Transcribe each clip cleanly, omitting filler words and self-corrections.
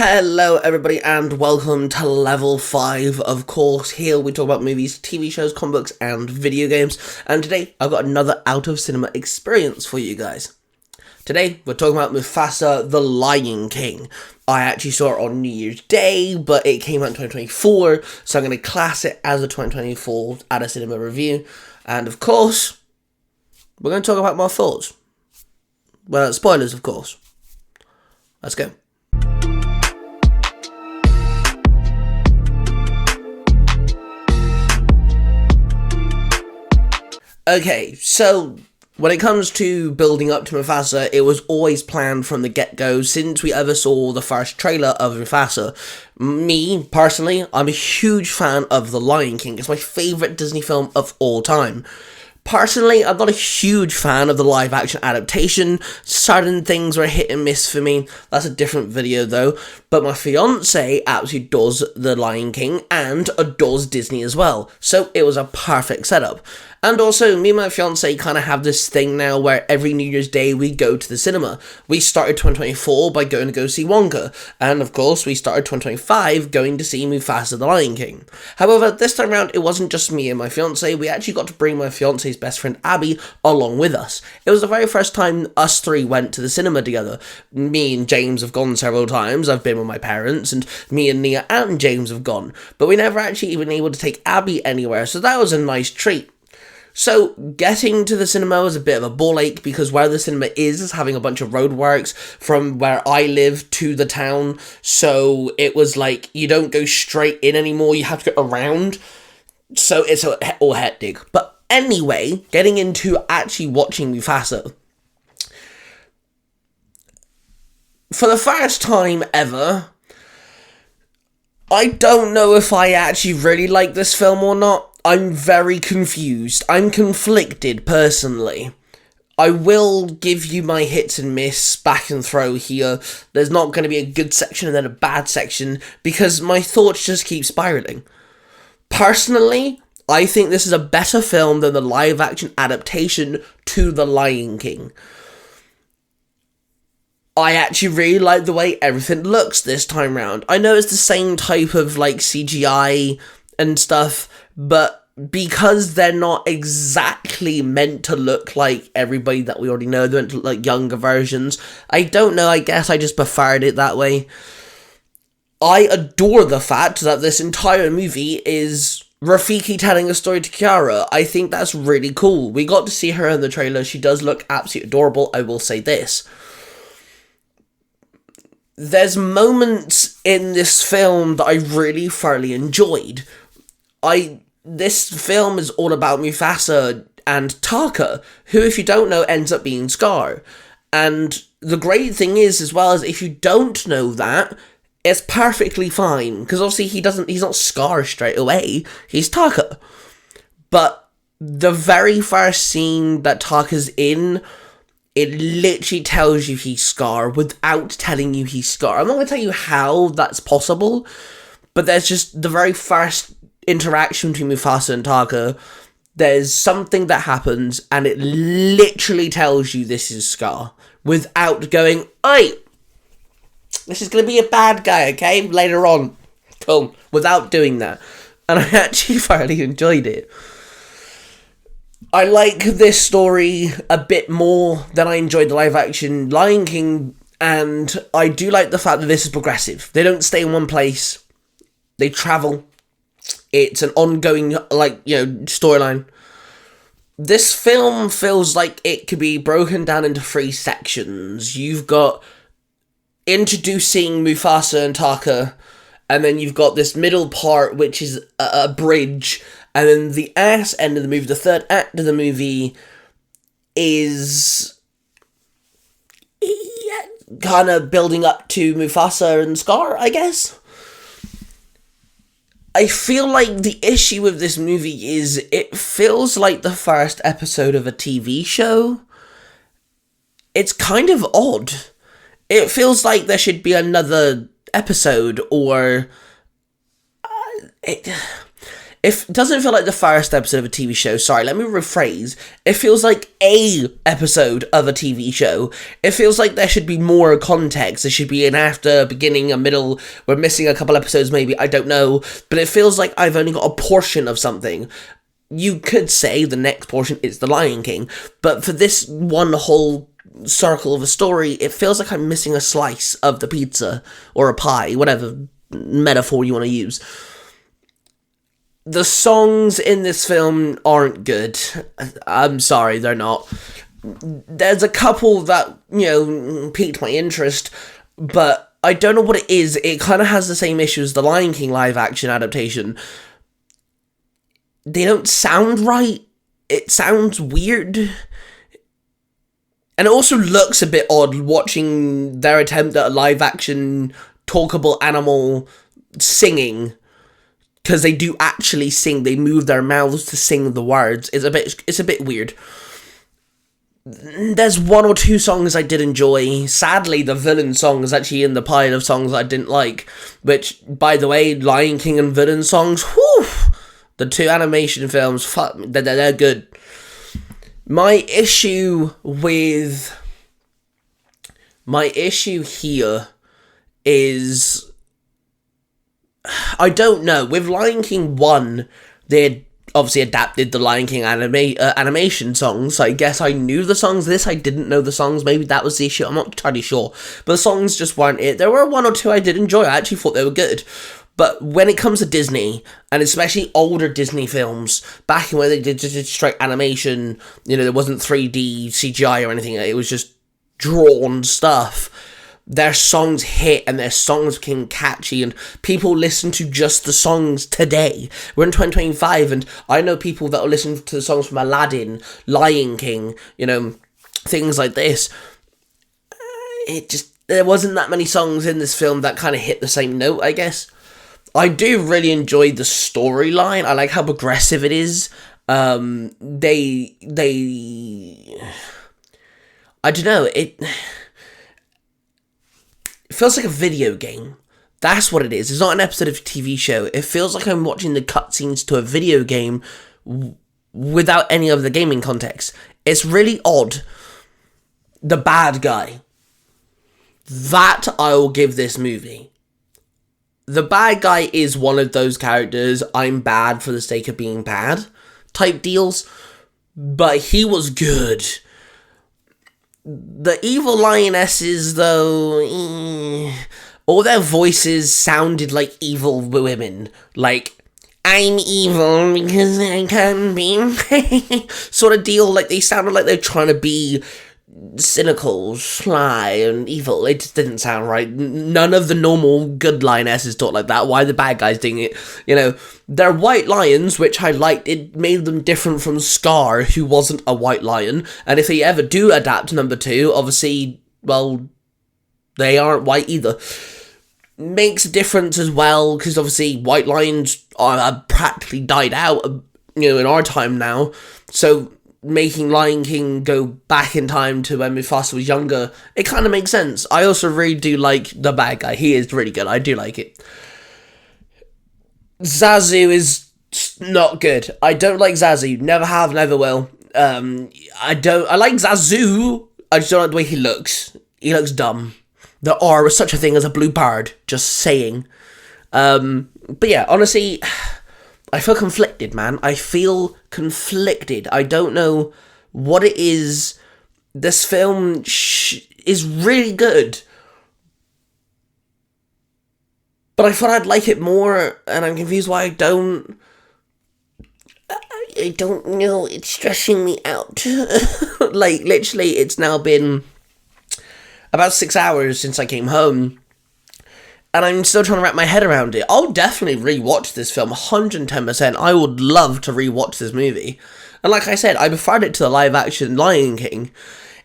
Hello everybody and welcome to level 5. Of course, here we talk about movies, TV shows, comic books and video games, and today I've got another out of cinema experience for you guys. Today we're talking about Mufasa the Lion King. I actually saw it on New Year's Day, but it came out in 2024, so I'm going to class it as a 2024 out of cinema review, and of course, we're going to talk about my thoughts. Well, spoilers of course. Let's go. Okay, so when it comes to building up to Mufasa, it was always planned from the get-go since we ever saw the first trailer of Mufasa. Me, personally, I'm a huge fan of The Lion King. It's my favourite Disney film of all time. Personally, I'm not a huge fan of the live-action adaptation. Certain things were hit and miss for me. That's a different video, though. But my fiancé absolutely adores The Lion King and adores Disney as well. So it was a perfect setup. And also, me and my fiancé kind of have this thing now where every New Year's Day we go to the cinema. We started 2024 by going to go see Wonka. And of course, we started 2025 going to see Mufasa the Lion King. However, this time around, it wasn't just me and my fiancé. We actually got to bring my fiancé's best friend Abby along with us. It was the very first time us three went to the cinema together. Me and James have gone several times. I've been with my parents, and me and Nia and James have gone. But we never actually been able to take Abby anywhere, so that was a nice treat. So, getting to the cinema was a bit of a ball ache because where the cinema is having a bunch of roadworks from where I live to the town. So, it was like, you don't go straight in anymore, you have to go around. So, it's all hectic. But anyway, getting into actually watching Mufasa. For the first time ever, I don't know if I actually really like this film or not. I'm very confused. I'm conflicted, personally. I will give you my hits and miss back and throw here. There's not going to be a good section and then a bad section, because my thoughts just keep spiraling. Personally, I think this is a better film than the live-action adaptation to The Lion King. I actually really like the way everything looks this time round. I know it's the same type of, CGI and stuff, but because they're not exactly meant to look like everybody that we already know, they're meant to look like younger versions. I don't know, I guess I just preferred it that way. I adore the fact that this entire movie is Rafiki telling a story to Kiara. I think that's really cool. We got to see her in the trailer. She does look absolutely adorable, I will say this. There's moments in this film that I really thoroughly enjoyed. This film is all about Mufasa and Taka, who, if you don't know, ends up being Scar. And the great thing is, as well, as if you don't know that, it's perfectly fine, because obviously he's not Scar straight away, he's Taka. But the very first scene that Taka's in, it literally tells you he's Scar without telling you he's Scar. I'm not going to tell you how that's possible, but there's just the very first interaction between Mufasa and Taka. There's something that happens and it literally tells you this is Scar without going, "Oi, this is going to be a bad guy, okay, later on." Cool. Without doing that. And I actually thoroughly enjoyed it. I like this story a bit more than I enjoyed the live-action Lion King, and I do like the fact that this is progressive. They don't stay in one place. They travel. It's an ongoing, storyline. This film feels like it could be broken down into 3 sections. You've got introducing Mufasa and Taka, and then you've got this middle part, which is a bridge. And then the ass end of the movie, the third act of the movie, is kind of building up to Mufasa and Scar, I guess. I feel like the issue with this movie is it feels like the first episode of a TV show. It's kind of odd. It feels like there should be another episode, or It doesn't feel like the first episode of a TV show. Sorry, let me rephrase. It feels like a episode of a TV show. It feels like there should be more context. There should be an after, beginning, a middle. We're missing a couple episodes maybe, I don't know. But it feels like I've only got a portion of something. You could say the next portion is The Lion King. But for this one whole circle of a story, it feels like I'm missing a slice of the pizza. Or a pie, whatever metaphor you want to use. The songs in this film aren't good. I'm sorry, they're not. There's a couple that, piqued my interest, but I don't know what it is. It kind of has the same issue as the Lion King live-action adaptation. They don't sound right. It sounds weird. And it also looks a bit odd watching their attempt at a live-action talkable animal singing. Because they do actually sing, they move their mouths to sing the words. It's a bit weird. There's one or two songs I did enjoy. Sadly, the villain song is actually in the pile of songs I didn't like. Which, by the way, Lion King and villain songs, whew! The two animation films, fuck, they're good. My issue here is, I don't know. With Lion King 1, they had obviously adapted the Lion King animation songs, so I guess I knew the songs. This, I didn't know the songs. Maybe that was the issue. I'm not entirely sure. But the songs just weren't it. There were one or two I did enjoy. I actually thought they were good. But when it comes to Disney, and especially older Disney films, back when they did just straight animation, there wasn't 3D CGI or anything. It was just drawn stuff. Their songs hit and their songs became catchy and people listen to just the songs today. We're in 2025 and I know people that will listen to the songs from Aladdin, Lion King, things like this. There wasn't that many songs in this film that kind of hit the same note, I guess. I do really enjoy the storyline. I like how progressive it is. I don't know, it feels like a video game. That's what it is. It's not an episode of a TV show. It feels like I'm watching the cutscenes to a video game without any of the gaming context. It's really odd. The bad guy. That I will give this movie. The bad guy is one of those characters, I'm bad for the sake of being bad type deals. But he was good. The evil lionesses, though, all their voices sounded like evil women. Like, I'm evil because I can be sort of deal. Like, they sounded like they're trying to be cynical, sly, and evil. It just didn't sound right. None of the normal good lionesses talk like that. Why are the bad guys doing it? They're white lions, which I liked. It made them different from Scar, who wasn't a white lion. And if they ever do adapt number 2, obviously, well, they aren't white either. Makes a difference as well, because obviously white lions are practically died out, in our time now. So making Lion King go back in time to when Mufasa was younger, it kind of makes sense. I also really do like the bad guy. He is really good. I do like it. Zazu is not good. I don't like Zazu. Never have, never will. I like Zazu. I just don't like the way he looks. He looks dumb. There are such a thing as a blue bird. Just saying. But yeah, honestly, I feel conflicted, man. I feel conflicted. I don't know what it is. This film is really good. But I thought I'd like it more, and I'm confused why I don't. I don't know. It's stressing me out. Like, literally, it's now been about 6 hours since I came home. And I'm still trying to wrap my head around it. I'll definitely rewatch this film, 110%. I would love to rewatch this movie. And like I said, I preferred it to the live-action Lion King.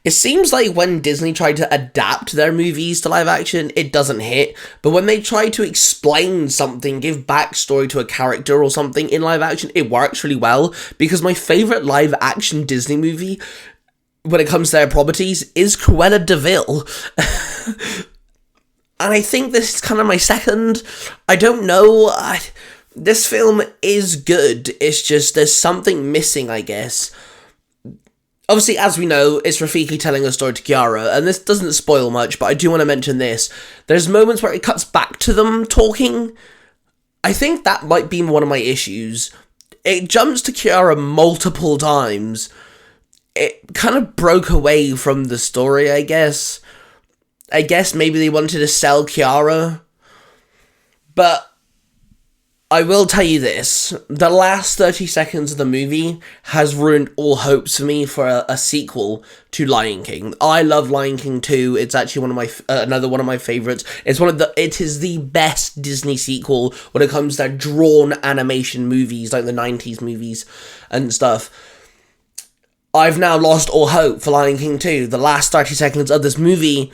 It seems like when Disney tried to adapt their movies to live-action, it doesn't hit. But when they try to explain something, give backstory to a character or something in live-action, it works really well. Because my favourite live-action Disney movie, when it comes to their properties, is Cruella de Vil. And I think this is kind of my second. I don't know. this film is good. It's just there's something missing, I guess. Obviously, as we know, it's Rafiki telling a story to Kiara, and this doesn't spoil much, but I do want to mention this. There's moments where it cuts back to them talking. I think that might be one of my issues. It jumps to Kiara multiple times. It kind of broke away from the story, I guess. I guess maybe they wanted to sell Kiara. But I will tell you this, the last 30 seconds of the movie has ruined all hopes for me for a sequel to Lion King. I love Lion King 2. It's actually one of my another one of my favorites. It is the best Disney sequel when it comes to drawn animation movies, like the 90s movies and stuff. I've now lost all hope for Lion King 2. The last 30 seconds of this movie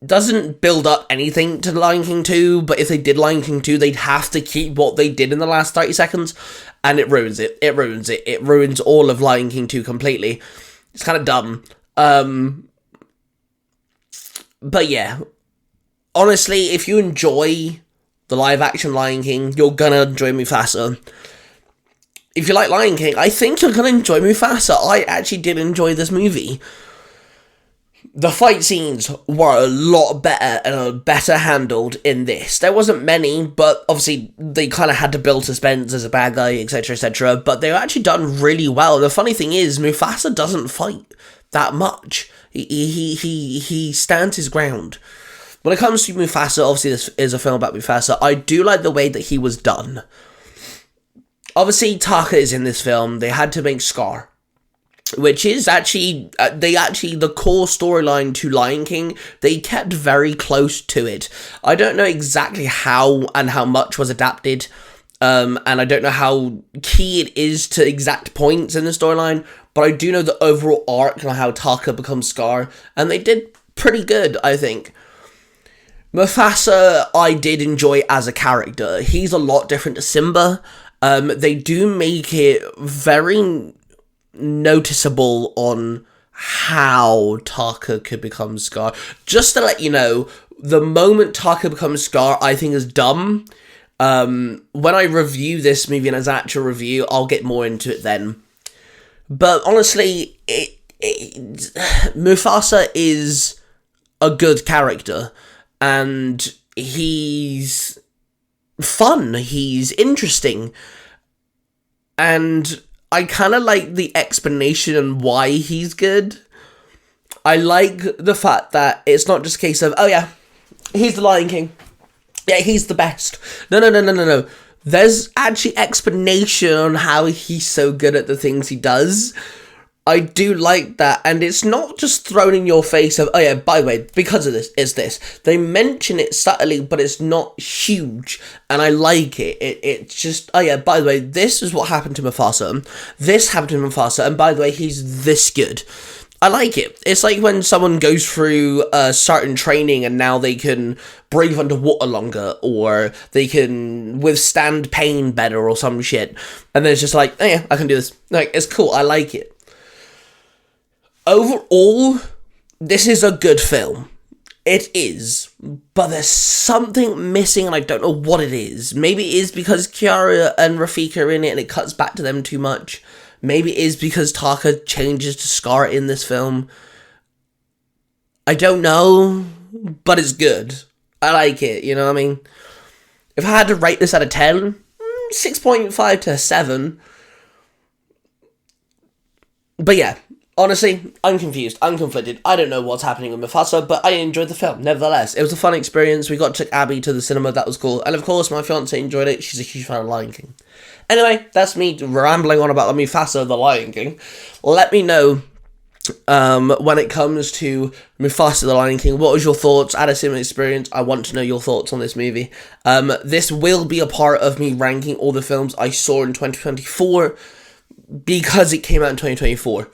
doesn't build up anything to Lion King 2, but if they did Lion King 2, they'd have to keep what they did in the last 30 seconds, and it ruins it. It ruins it. It ruins all of Lion King 2 completely. It's kind of dumb. But yeah, honestly, if you enjoy the live-action Lion King, you're gonna enjoy Mufasa. If you like Lion King, I think you're gonna enjoy Mufasa. I actually did enjoy this movie. The fight scenes were a lot better and better handled in this. There wasn't many, but obviously they kind of had to build suspense as a bad guy, etc, etc. But they were actually done really well. The funny thing is, Mufasa doesn't fight that much. He stands his ground. When it comes to Mufasa, obviously this is a film about Mufasa, I do like the way that he was done. Obviously, Taka is in this film. They had to make Scar, which is actually, the core storyline to Lion King, they kept very close to it. I don't know exactly how and how much was adapted, and I don't know how key it is to exact points in the storyline, but I do know the overall arc and how Taka becomes Scar, and they did pretty good, I think. Mufasa, I did enjoy as a character. He's a lot different to Simba. They do make it very noticeable on how Taka could become Scar. Just to let you know, the moment Taka becomes Scar, I think is dumb. When I review this movie and as an actual review, I'll get more into it then. But honestly, Mufasa is a good character, and he's fun, he's interesting, and I kind of like the explanation on why he's good. I like the fact that it's not just a case of, oh yeah, he's the Lion King. Yeah, he's the best. No. There's actually explanation on how he's so good at the things he does. I do like that, and it's not just thrown in your face of, oh yeah, by the way, because of this, is this. They mention it subtly, but it's not huge, and I like it. It's just, oh yeah, by the way, this is what happened to Mufasa. This happened to Mufasa, and by the way, he's this good. I like it. It's like when someone goes through a certain training and now they can breathe underwater longer, or they can withstand pain better or some shit. And then it's just like, oh yeah, I can do this. Like, it's cool. I like it. Overall, this is a good film. It is. But there's something missing and I don't know what it is. Maybe it is because Kiara and Rafika are in it and it cuts back to them too much. Maybe it is because Taka changes to Scar in this film. I don't know, but it's good. I like it, you know what I mean? If I had to rate this out of 10, 6.5 to 7. But yeah, honestly, I'm confused. I'm conflicted. I don't know what's happening with Mufasa, but I enjoyed the film. Nevertheless, it was a fun experience. We got to take Abby to the cinema. That was cool. And of course, my fiance enjoyed it. She's a huge fan of Lion King. Anyway, that's me rambling on about the Mufasa, the Lion King. Let me know when it comes to Mufasa, the Lion King. What was your thoughts? At a similar experience, I want to know your thoughts on this movie. This will be a part of me ranking all the films I saw in 2024 because it came out in 2024.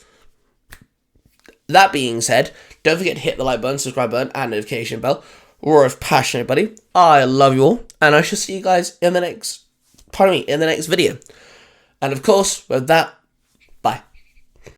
That being said, don't forget to hit the like button, subscribe button, and notification bell. Roar of passion, everybody. I love you all, and I shall see you guys in the next video. And of course, with that,